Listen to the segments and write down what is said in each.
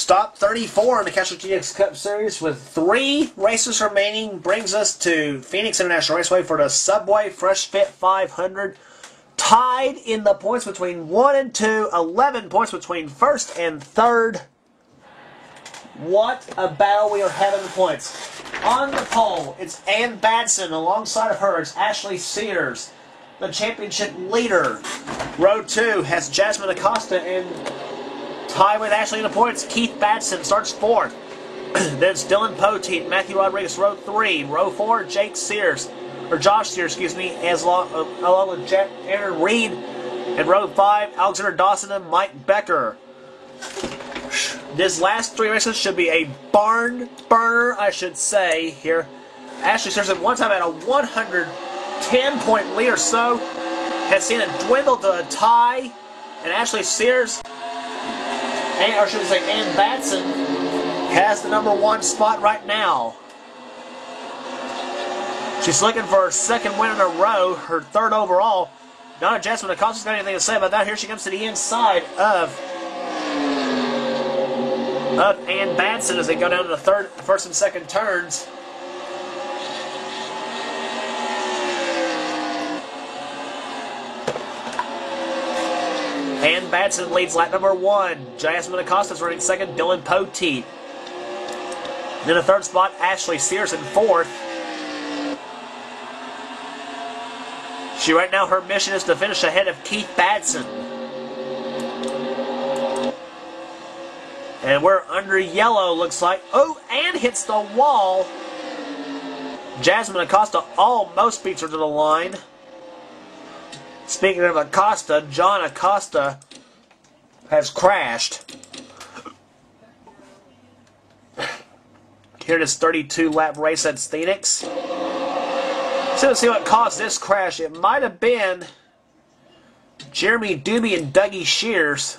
Stop 34 in the Castrol GX Cup Series with 3 races remaining brings us to Phoenix International Raceway for the Subway Fresh Fit 500. Tied in the points between 1 and 2, 11 points between 1st and 3rd. What a battle we are having in points. On the pole, it's Ann Badson. Alongside of her, it's Ashley Sears, the championship leader. Row 2 has Jasmine Acosta and tied with Ashley in the points. Keith Badson starts 4th. Then it's Dylan Poteet, Matthew Rodriguez, row 3. Row 4, Josh Sears, along with Aaron Reed. And row 5, Alexander Dawson and Mike Becker. This last 3 races should be a barn burner, I should say, here. Ashley Sears at one time had a 110-point lead or so. Has seen it dwindle to a tie. And Ashley Sears, or should we say Ann Badson, has the #1 spot right now. She's looking for her 2nd win in a row, her 3rd overall. Donna Jasmine Acosta's got anything to say about that. Here she comes to the inside of Ann Badson as they go down to the 1st and 2nd turns. Ann Badson leads lap #1. Jasmine Acosta's running 2nd, Dylan Poteet. Then the 3rd spot, Ashley Sears in 4th. Right now, her mission is to finish ahead of Keith Badson. And we're under yellow, looks like. Oh, and hits the wall. Jasmine Acosta almost beats her to the line. Speaking of Acosta, John Acosta has crashed. Here it is, 32-lap race at Phoenix. So let's see what caused this crash. It might have been Jeremy Doobie and Dougie Shears.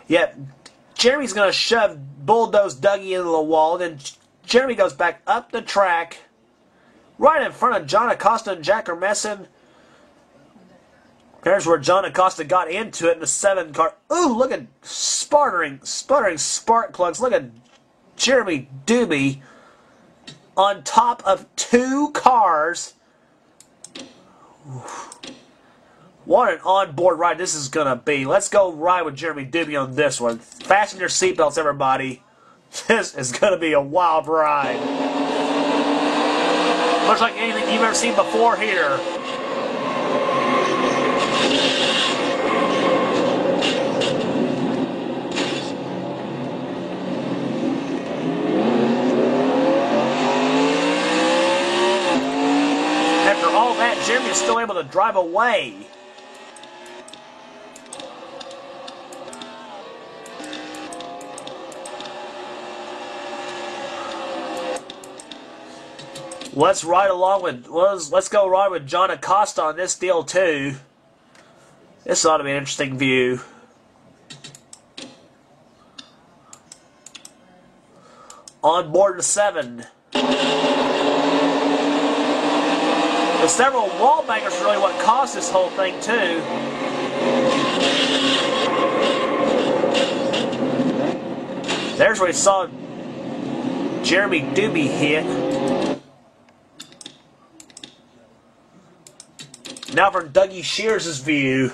Yep, Jeremy's going to bulldoze Dougie into the wall. Then Jeremy goes back up the track, right in front of John Acosta and Jack Hermessen. There's where John Acosta got into it in the 7 car. Ooh, look at sputtering spark plugs. Look at Jeremy Doobie on top of 2 cars. Oof. What an onboard ride this is going to be. Let's go ride with Jeremy Doobie on this one. Fasten your seatbelts, everybody. This is going to be a wild ride. Much like anything you've ever seen before here. After all that, Jeremy is still able to drive away. Let's go ride with John Acosta on this deal too. This ought to be an interesting view. On board the 7. The several wall bangers are really what caused this whole thing too. There's where we saw Jeremy Doobie hit. Now from Dougie Shears' view.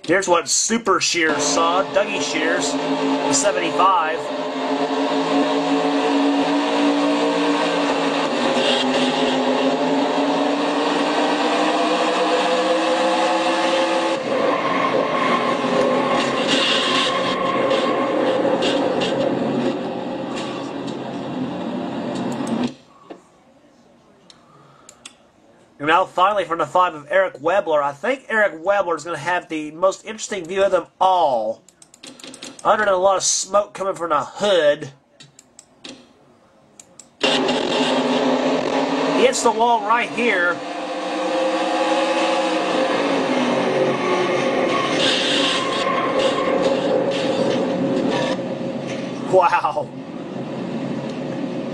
Here's what Super Shears saw. Dougie Shears, the 75. And now finally from the 5 of Eric Webler. I think Eric Webler is going to have the most interesting view of them all. Other than a lot of smoke coming from the hood. He hits the wall right here. Wow.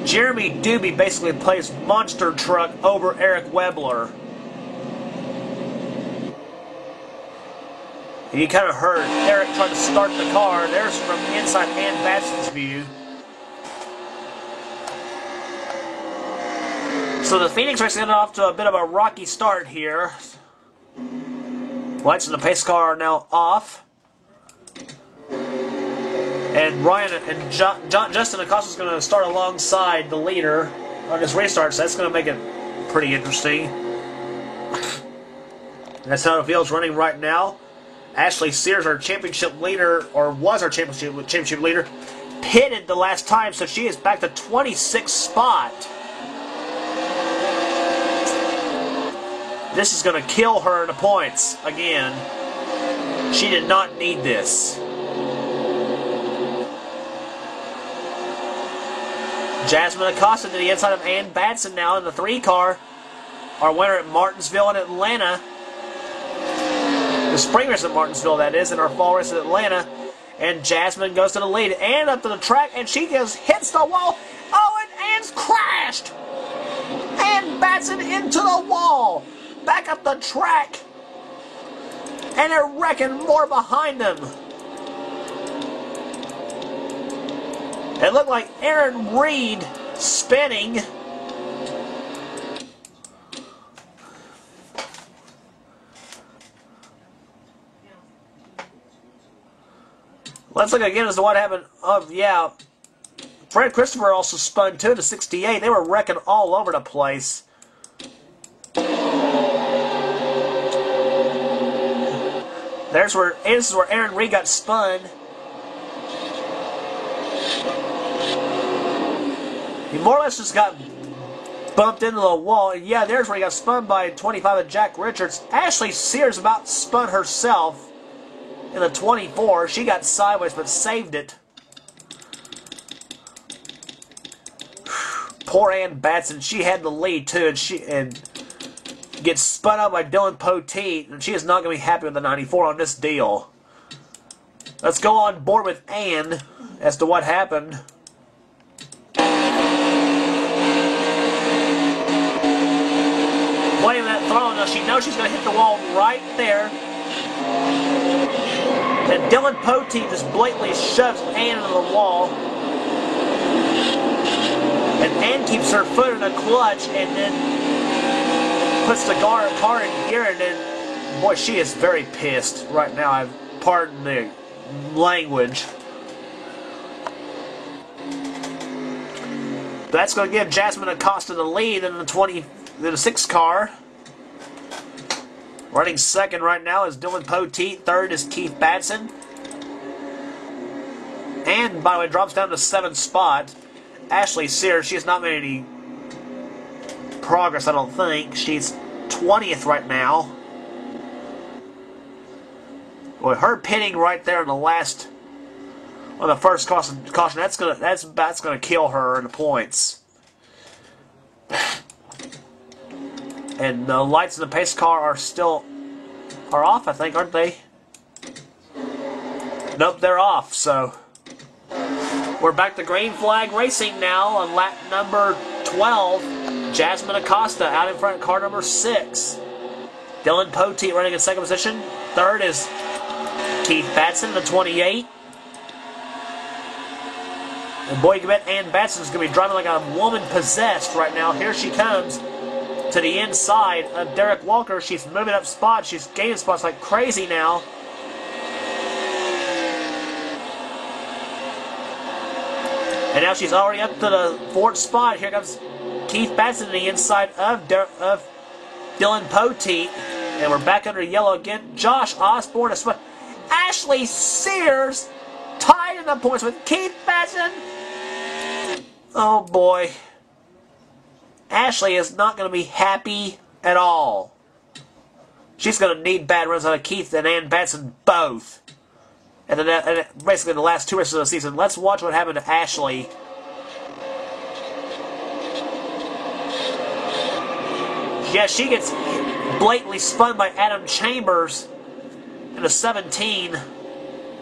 Jeremy Doobie basically plays monster truck over Eric Webler. You kind of heard Eric trying to start the car. There's from inside Ann Batson's view. So the Phoenix race getting off to a bit of a rocky start here. Lights in the pace car are now off. And Ryan and Justin Acosta is going to start alongside the leader on this restart, so that's going to make it pretty interesting. That's how the field's running right now. Ashley Sears, our championship leader, or was our championship leader, pitted the last time, so she is back to 26th spot. This is going to kill her in the points again. She did not need this. Jasmine Acosta to the inside of Ann Batson now in the 3 car. Our winner at Martinsville and Atlanta. The spring race at Martinsville, that is, and our fall race at Atlanta. And Jasmine goes to the lead and up to the track, and she just hits the wall. Oh, and Ann's crashed! Ann Batson into the wall. Back up the track. And they're wrecking more behind them. It looked like Aaron Reed spinning. Let's look again as to what happened. Yeah. Fred Christopher also spun too to 68. They were wrecking all over the place. This is where Aaron Reed got spun. He more or less just got bumped into the wall. And yeah, there's where he got spun by 25 of Jack Richards. Ashley Sears about spun herself in the 24. She got sideways but saved it. Poor Ann Batson. She had the lead too, and gets spun out by Dylan Poteet, and she is not going to be happy with the 94 on this deal. Let's go on board with Ann as to what happened. Playing that throw, now she knows she's going to hit the wall right there. And Dylan Poteet just blatantly shoves Ann into the wall. And Ann keeps her foot in a clutch and then puts the car in gear, and then, boy, she is very pissed right now. Pardon the language. That's going to give Jasmine Acosta the lead in the 6 car. Running second right now is Dylan Poteet. Third is Keith Batson. And, by the way, drops down to 7th spot. Ashley Sears, she has not made any progress, I don't think. She's 20th right now. Boy, her pitting right there in the last, on the first caution, that's gonna kill her in the points. And the lights in the pace car are off, I think, aren't they? Nope, they're off, so we're back to green flag racing now on lap number 12. Jasmine Acosta out in front, car number 6. Dylan Poteet running in second position. Third is Keith Batson, the 28. And boy, you bet Ann Batson is going to be driving like a woman possessed right now. Here she comes to the inside of Derek Walker. She's moving up spots. She's gaining spots like crazy now. And now she's already up to the 4th spot. Here comes Keith Batson to the inside of Dylan Poteet. And we're back under yellow again. Josh Osborne is spot. Ashley Sears tied in the points with Keith Batson. Oh boy. Ashley is not going to be happy at all. She's going to need bad runs out of Keith and Ann Batson both. And then basically the last 2 races of the season. Let's watch what happened to Ashley. Yeah, she gets blatantly spun by Adam Chambers in a 17.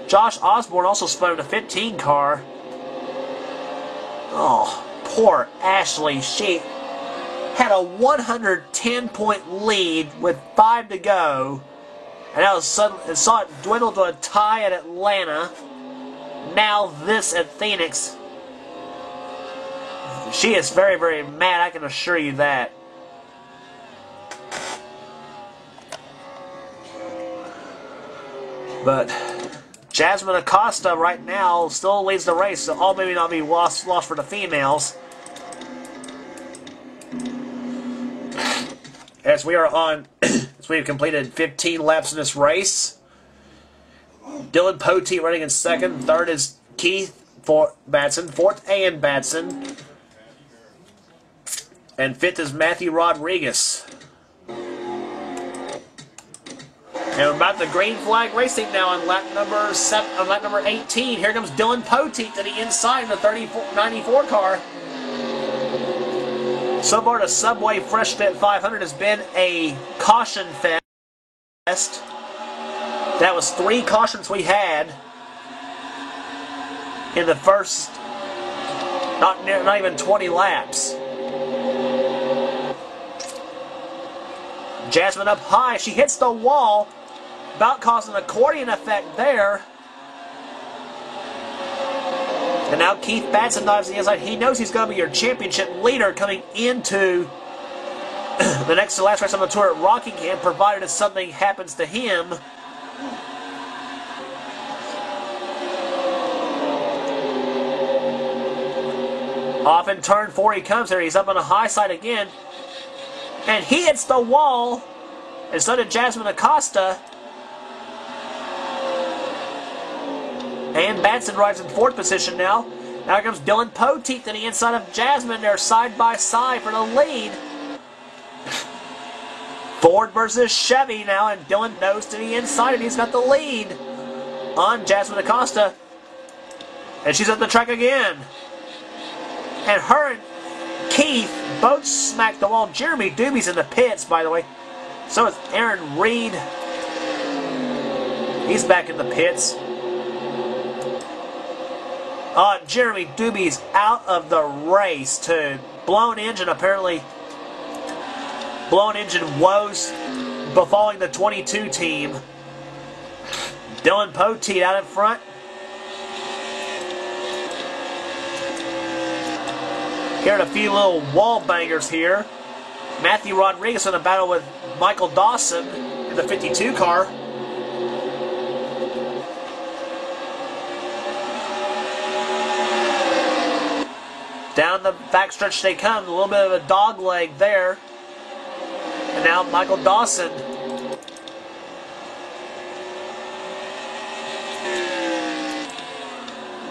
Josh Osborne also spun in a 15 car. Oh, poor Ashley. She had a 110-point lead with 5 to go. And now suddenly saw it dwindle to a tie at Atlanta. Now this at Phoenix. She is very, very mad, I can assure you that. But Jasmine Acosta right now still leads the race, so all maybe not be lost for the females. As we are on, as we have completed 15 laps in this race. Dylan Poteet running in second. Third is Keith Batson. Fourth, Ann Batson. And fifth is Matthew Rodriguez. And we're about the green flag racing now on lap number 18. Here comes Dylan Poteet to the inside in the 94 car. So far, the Subway Fresh Fit 500 has been a caution fest. That was 3 cautions we had in the first, not even 20 laps. Jasmine up high. She hits the wall, about causing an accordion effect there. And now Keith Batson dives to the inside. He knows he's going to be your championship leader coming into the next to last race on the tour at Rockingham, provided if something happens to him. Off in turn 4 he comes here. He's up on the high side again. And he hits the wall. And so did Jasmine Acosta. And Batson rides in 4th position now. Now here comes Dylan Poteet to the inside of Jasmine. They're side by side for the lead. Ford versus Chevy now, and Dylan knows to the inside, and he's got the lead on Jasmine Acosta. And she's at the track again. And her and Keith both smacked the wall. Jeremy Doobie's in the pits, by the way. So is Aaron Reed. He's back in the pits. Jeremy Doobie's out of the race to blown engine, apparently. Blown engine woes befalling the 22 team. Dylan Poteet out in front. Here are a few little wall bangers here. Matthew Rodriguez in a battle with Michael Dawson in the 52 car. Down the backstretch they come. A little bit of a dog leg there. And now Michael Dawson.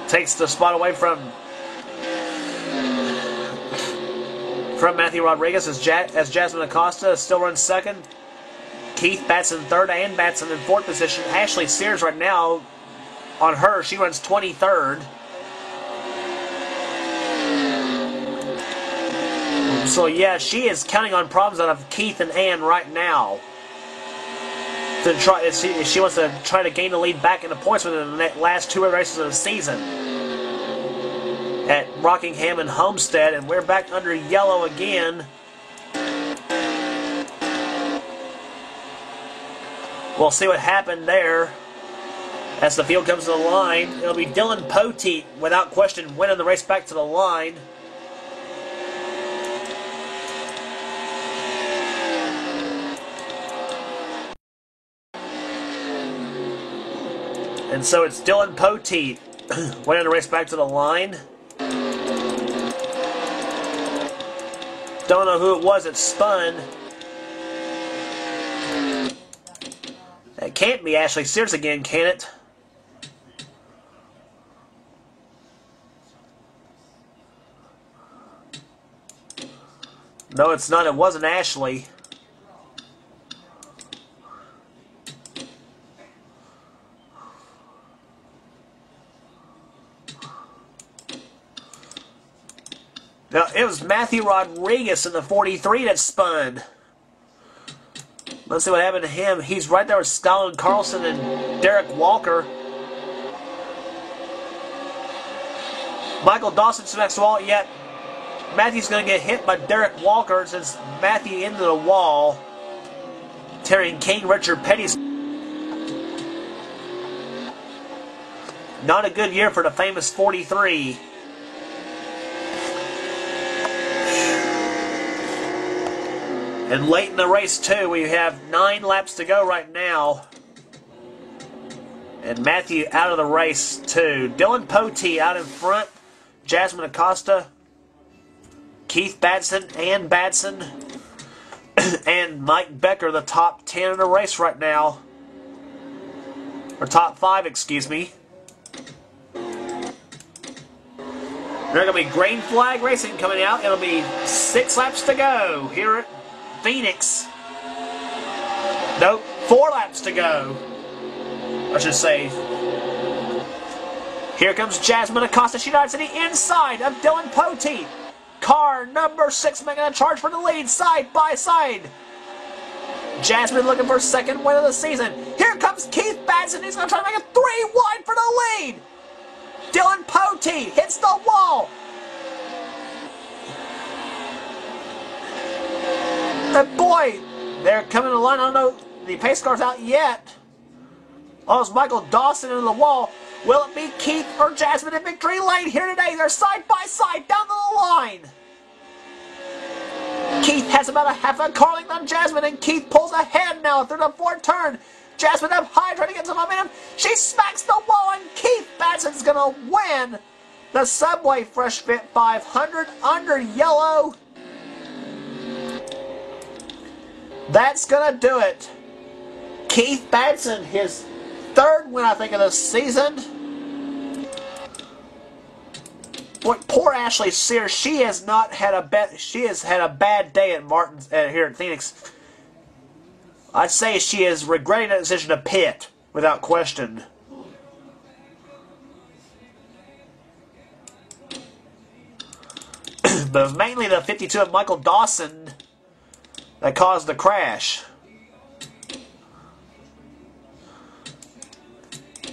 Takes the spot away from Matthew Rodriguez as Jasmine Acosta still runs second. Keith Batson third, and Batson in 4th position. Ashley Sears right now on her. She runs 23rd. So yeah, she is counting on problems out of Keith and Ann right now. To try, if she wants to try to gain the lead back in the points within the last 2 races of the season. At Rockingham and Homestead, and we're back under yellow again. We'll see what happened there as the field comes to the line. It'll be Dylan Poteet, without question, winning the race back to the line. And so it's Dylan Poteet winning the race back to the line. Don't know who it was that spun. That can't be Ashley Sears again, can it? No, it's not. It wasn't Ashley. No, it was Matthew Rodriguez in the 43 that spun. Let's see what happened to him. He's right there with Stalin Carlson and Derek Walker. Michael Dawson's next wall, yet Matthew's going to get hit by Derek Walker since Matthew into the wall, tearing King Richard Petty's. Not a good year for the famous 43. And late in the race, too, we have 9 laps to go right now. And Matthew out of the race, too. Dylan Poteet out in front. Jasmine Acosta. Keith Batson, Ann Batson. And Mike Becker, the top 10 in the race right now. Or top 5, excuse me. There's going to be green flag racing coming out. It'll be 6 laps to go here at Phoenix. Nope, 4 laps to go. I should say. Here comes Jasmine Acosta. She dives to the inside of Dylan Poteet. Car number 6 making a charge for the lead, side by side. Jasmine looking for second win of the season. Here comes Keith Batson. He's going to try to make a 3 wide for the lead. Dylan Poteet hits the wall. And boy, they're coming to line. I don't know, the pace car's out yet. Oh, it's Michael Dawson into the wall. Will it be Keith or Jasmine in victory lane here today? They're side by side down the line. Keith has about a half a car length on Jasmine, and Keith pulls ahead now through the 4th turn. Jasmine up high trying to get some momentum. She smacks the wall, and Keith Batson's going to win the Subway Fresh Fit 500 under yellow. That's going to do it. Keith Batson, his 3rd win, I think, of the season. Boy, poor Ashley Sears. She has not had a bad day at Martin's here at Phoenix. I'd say she is regretting that decision to pit without question. But it was mainly the 52 of Michael Dawson that caused the crash.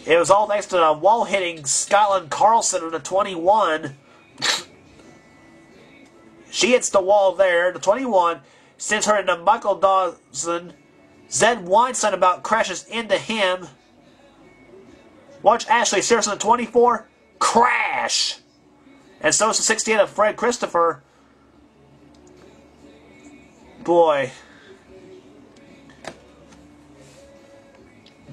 It was all thanks to the wall-hitting Skyland Carlson in the 21. She hits the wall there. The 21 sends her into Michael Dawson. Zed Weinstein about crashes into him. Watch Ashley Sears in the 24. Crash! And so is the 68 of Fred Christopher. Boy.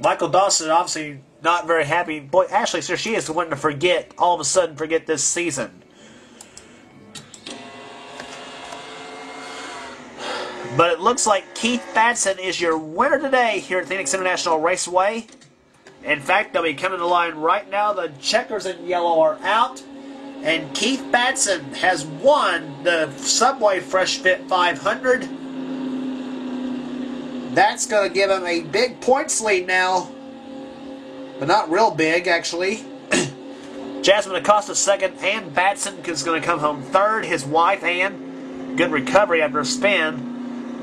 Michael Dawson obviously not very happy. Boy, Ashley Sears, she is the one to forget, all of a sudden forget this season. But it looks like Keith Batson is your winner today here at Phoenix International Raceway. In fact, they'll be coming to the line right now. The checkers in yellow are out. And Keith Batson has won the Subway Fresh Fit 500. That's going to give him a big points lead now. But not real big, actually. Jasmine Acosta 2nd. Ann Batson is going to come home 3rd. His wife, Ann, good recovery after a spin.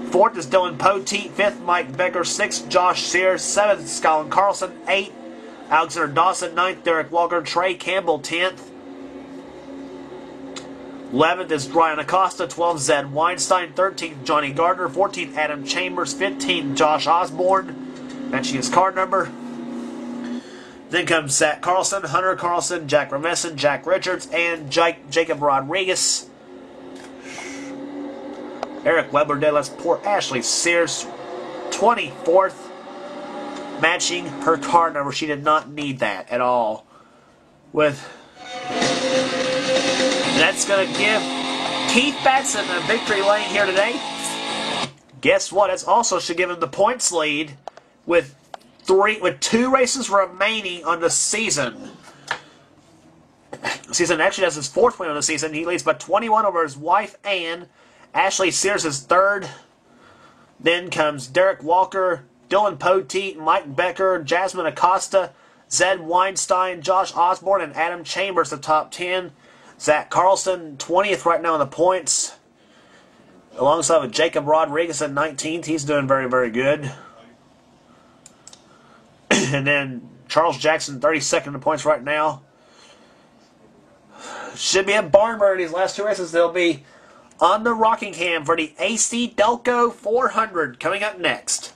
4th is Dylan Poteet. 5th, Mike Becker. 6th, Josh Sears. 7th, Skyland Carlson. 8th, Alexander Dawson. 9th, Derek Walker. Trey Campbell, 10th. 11th is Brian Acosta. 12th, Zed Weinstein. 13th, Johnny Gardner. 14th, Adam Chambers. 15th, Josh Osborne. Mentioning his card number. Then comes Zach Carlson, Hunter Carlson, Jack Remessen, Jack Richards, and Jacob Rodriguez. Eric Weber did. Let's poor Ashley Sears, 24th, matching her card number. She did not need that at all. That's going to give Keith Batson a victory lane here today. Guess what? It also should give him the points lead with 2 races remaining on the season. Season actually has his 4th win on the season. He leads by 21 over his wife, Ann. Ashley Sears is 3rd. Then comes Derek Walker, Dylan Poteet, Mike Becker, Jasmine Acosta, Zed Weinstein, Josh Osborne, and Adam Chambers, the top 10. Zach Carlson, 20th right now in the points. Alongside with Jacob Rodriguez at 19th. He's doing very, very good. And then Charles Jackson, 32nd in the points right now. Should be a barn burner these last 2 races. They'll be on the Rockingham for the AC Delco 400 coming up next.